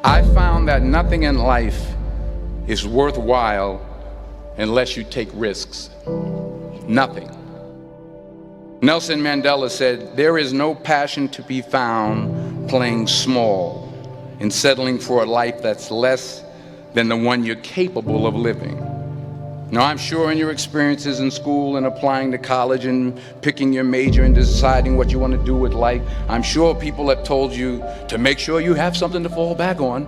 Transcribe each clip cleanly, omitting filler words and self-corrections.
I found that nothing in life is worthwhile unless you take risks. Nothing. Nelson Mandela said, "There is no passion to be found playing small and settling for a life that's less than the one you're capable of living." Now, I'm sure in your experiences in school and applying to college and picking your major and deciding what you want to do with life, I'm sure people have told you to make sure you have something to fall back on.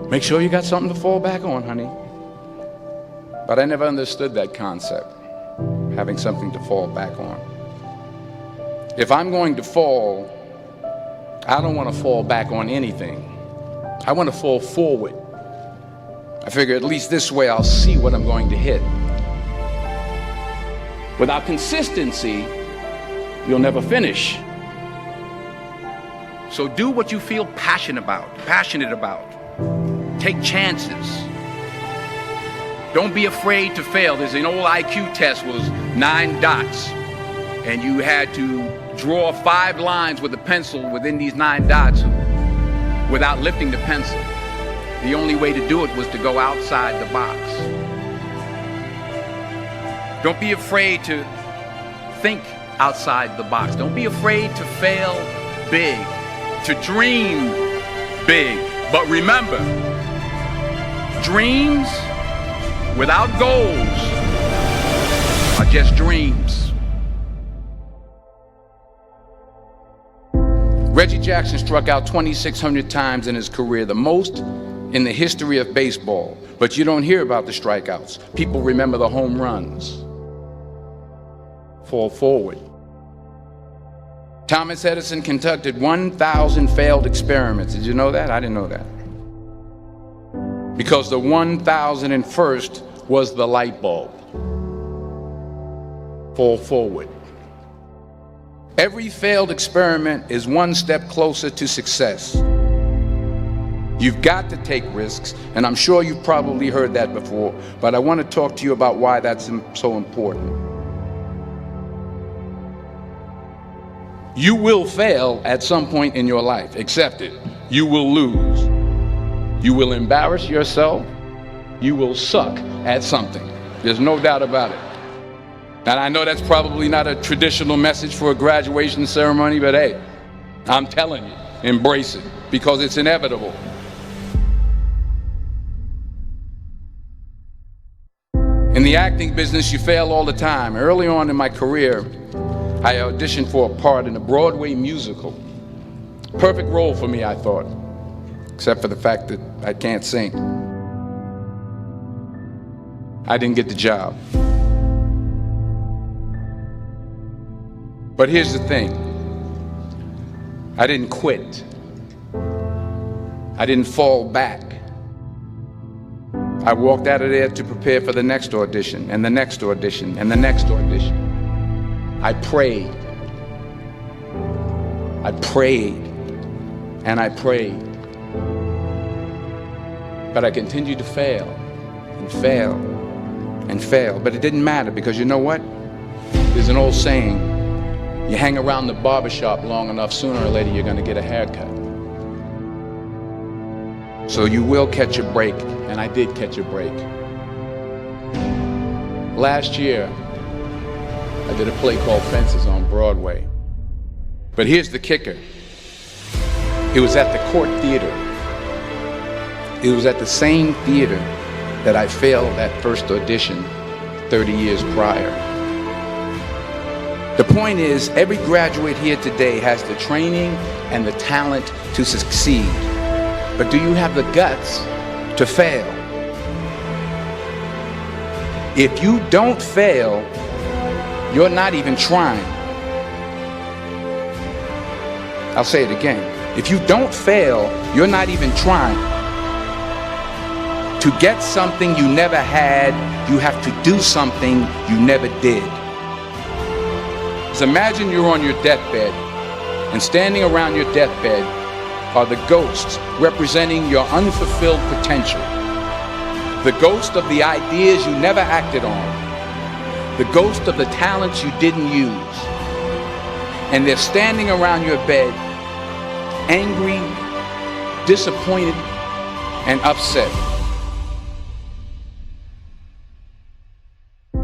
Make sure you got something to fall back on, honey. But I never understood that concept, having something to fall back on. If I'm going to fall, I don't want to fall back on anything. I want to fall forward. I figure at least this way I'll see what I'm going to hit. Without consistency, you'll never finish. So do what you feel passionate about. Take chances. Don't be afraid to fail. There's an old IQ test, was 9 dots, and you had to draw 5 lines with a pencil within these 9 dots without lifting the pencil. The only way to do it was to go outside the box. Don't be afraid to think outside the box. Don't be afraid to fail big, to dream big. But remember, dreams without goals are just dreams. Reggie Jackson struck out 2,600 times in his career, the most in the history of baseball. But you don't hear about the strikeouts. People remember the home runs. Fall forward. Thomas Edison conducted 1,000 failed experiments. Did you know that? I didn't know that. Because the 1,001st was the light bulb. Fall forward. Every failed experiment is one step closer to success. You've got to take risks, and I'm sure you've probably heard that before, but I want to talk to you about why that's so important. You will fail at some point in your life. Accept it. You will lose. You will embarrass yourself. You will suck at something. There's no doubt about it. And I know that's probably not a traditional message for a graduation ceremony, but hey, I'm telling you, embrace it, because it's inevitable. In the acting business, you fail all the time. Early on in my career, I auditioned for a part in a Broadway musical. Perfect role for me, I thought, except for the fact that I can't sing. I didn't get the job. But here's the thing. I didn't quit. I didn't fall back. I walked out of there to prepare for the next audition, and the next audition, and the next audition. I prayed. I prayed. And I prayed. But I continued to fail, and fail, and fail. But it didn't matter, because you know what? There's an old saying, you hang around the barbershop long enough, sooner or later you're going to get a haircut. So you will catch a break, and I did catch a break. Last year, I did a play called Fences on Broadway. But here's the kicker. It was at the Court Theater. It was at the same theater that I failed that first audition 30 years prior. The point is, every graduate here today has the training and the talent to succeed. But do you have the guts to fail? If you don't fail, you're not even trying. I'll say it again. If you don't fail, you're not even trying. To get something you never had, you have to do something you never did. So imagine you're on your deathbed, and standing around your deathbed are the ghosts representing your unfulfilled potential. The ghost of the ideas you never acted on. The ghost of the talents you didn't use. And they're standing around your bed, angry, disappointed, and upset.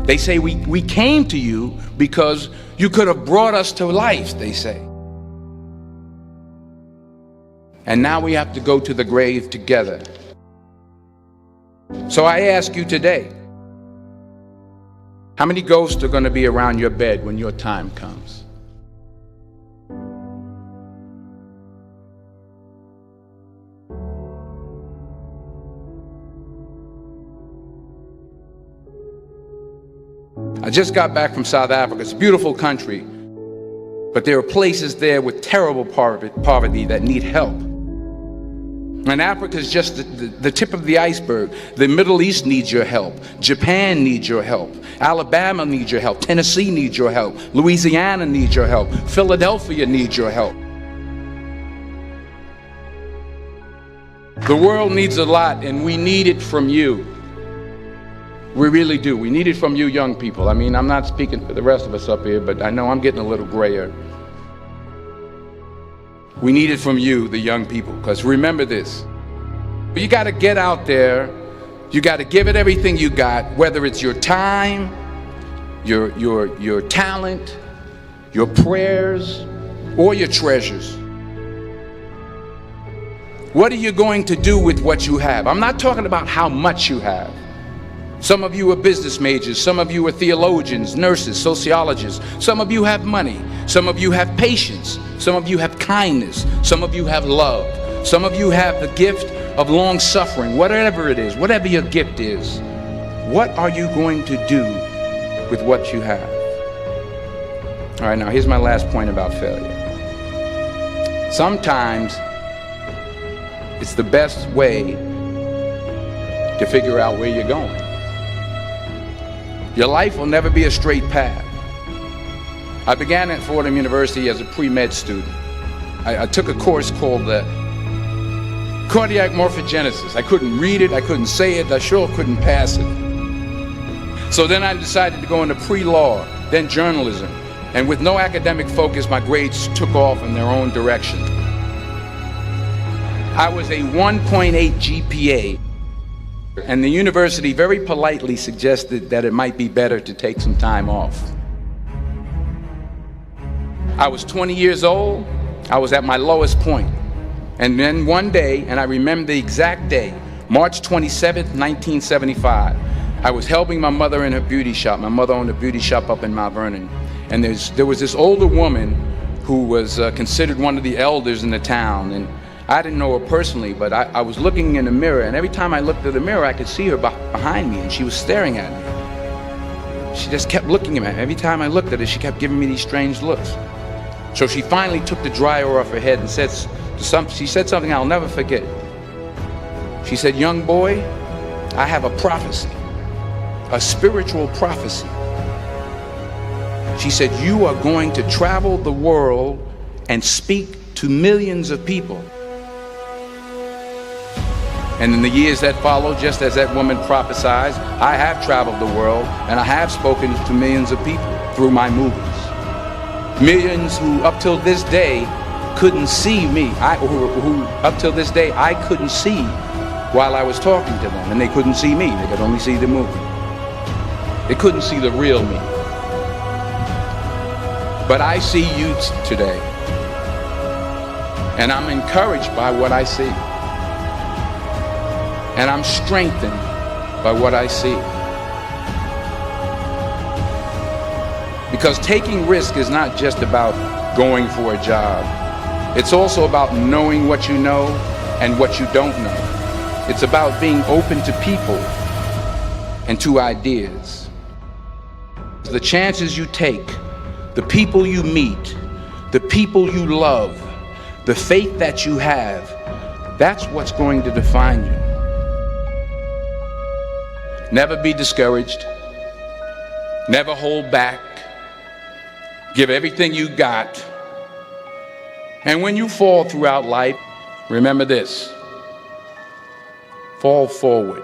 They say we came to you because you could have brought us to life, they say. And now we have to go to the grave together. So I ask you today, how many ghosts are going to be around your bed when your time comes? I just got back from South Africa. It's a beautiful country, but there are places there with terrible poverty that need help. And Africa is just the tip of the iceberg. The Middle East needs your help. Japan needs your help. Alabama needs your help. Tennessee needs your help. Louisiana needs your help. Philadelphia needs your help. The world needs a lot, and we need it from you. We really do. We need it from you young people. I mean, I'm not speaking for the rest of us up here, but I know I'm getting a little grayer. We need it from you, the young people, because remember this. You got to get out there. You got to give it everything you got, whether it's your time, your talent, your prayers, or your treasures. What are you going to do with what you have? I'm not talking about how much you have. Some of you are business majors, some of you are theologians, nurses, sociologists. Some of you have money, some of you have patience, some of you have kindness, some of you have love, some of you have the gift of long suffering. Whatever it is, whatever your gift is, what are you going to do with what you have? All right, now here's my last point about failure. Sometimes it's the best way to figure out where you're going. Your life will never be a straight path. I began at Fordham University as a pre-med student. I took a course called cardiac morphogenesis. I couldn't read it, I couldn't say it, I sure couldn't pass it. So then I decided to go into pre-law, then journalism. And with no academic focus, my grades took off in their own direction. I was a 1.8 GPA. And the university very politely suggested that it might be better to take some time off. I was 20 years old. I was at my lowest point. And then one day, and I remember the exact day, March 27th, 1975, I was helping my mother in her beauty shop. My mother owned a beauty shop up in Mount Vernon. And there was this older woman who was considered one of the elders in the town. And I didn't know her personally, but I was looking in the mirror, and every time I looked at the mirror, I could see her behind me, and she was staring at me. She just kept looking at me. Every time I looked at her, she kept giving me these strange looks. So she finally took the dryer off her head and she said something I'll never forget. She said, "Young boy, I have a prophecy, a spiritual prophecy." She said, "You are going to travel the world and speak to millions of people." And in the years that followed, just as that woman prophesied, I have traveled the world and I have spoken to millions of people through my movies. Millions who up till this day couldn't see me, who up till this day I couldn't see while I was talking to them, and they couldn't see me, they could only see the movie. They couldn't see the real me. But I see you today, and I'm encouraged by what I see. And I'm strengthened by what I see. Because taking risk is not just about going for a job. It's also about knowing what you know and what you don't know. It's about being open to people and to ideas. The chances you take, the people you meet, the people you love, the faith that you have, that's what's going to define you. Never be discouraged. Never hold back. Give everything you got. And when you fall throughout life, remember this: fall forward.